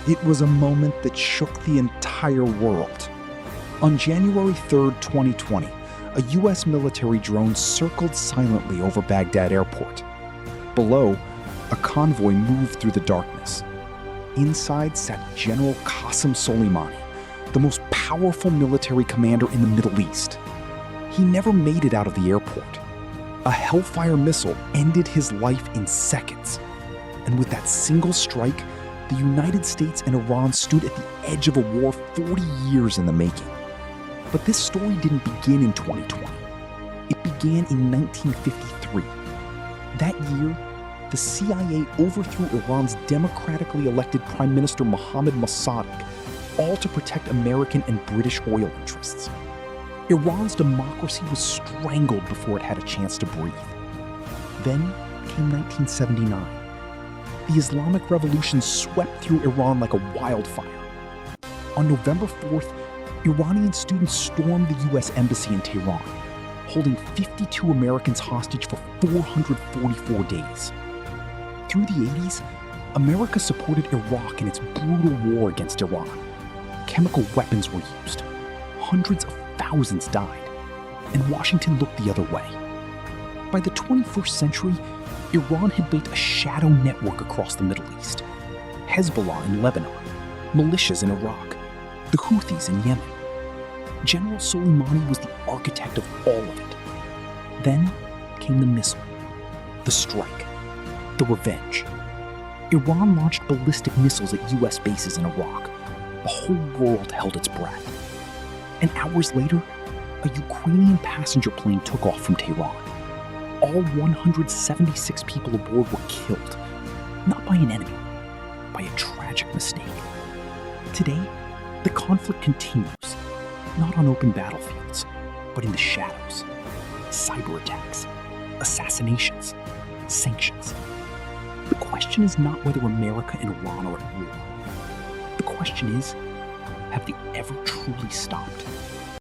It was a moment that shook the entire world. On January 3rd, 2020, a U.S. military drone circled silently over Baghdad airport. Below, a convoy moved through the darkness. Inside sat General Qasem Soleimani, the most powerful military commander in the Middle East. He never made it out of the airport. A Hellfire missile ended his life in seconds. And with that single strike, the United States and Iran stood at the edge of a war 40 years in the making. But this story didn't begin in 2020. It began in 1953. That year, the CIA overthrew Iran's democratically elected Prime Minister Mohammad Mossadegh, all to protect American and British oil interests. Iran's democracy was strangled before it had a chance to breathe. Then came 1979. The Islamic Revolution swept through Iran like a wildfire. On November 4th, Iranian students stormed the U.S. Embassy in Tehran, holding 52 Americans hostage for 444 days. Through the 80s, America supported Iraq in its brutal war against Iran. Chemical weapons were used. Hundreds of thousands died. And Washington looked the other way. By the 21st century, Iran had built a shadow network across the Middle East. Hezbollah in Lebanon, militias in Iraq, the Houthis in Yemen. General Soleimani was the architect of all of it. Then came the missile, the strike, the revenge. Iran launched ballistic missiles at U.S. bases in Iraq. The whole world held its breath. And hours later, a Ukrainian passenger plane took off from Tehran. All 176 people aboard were killed, not by an enemy, by a tragic mistake. Today, the conflict continues, not on open battlefields, but in the shadows. Cyber attacks, assassinations, sanctions. The question is not whether America and Iran are at war. The question is, have they ever truly stopped?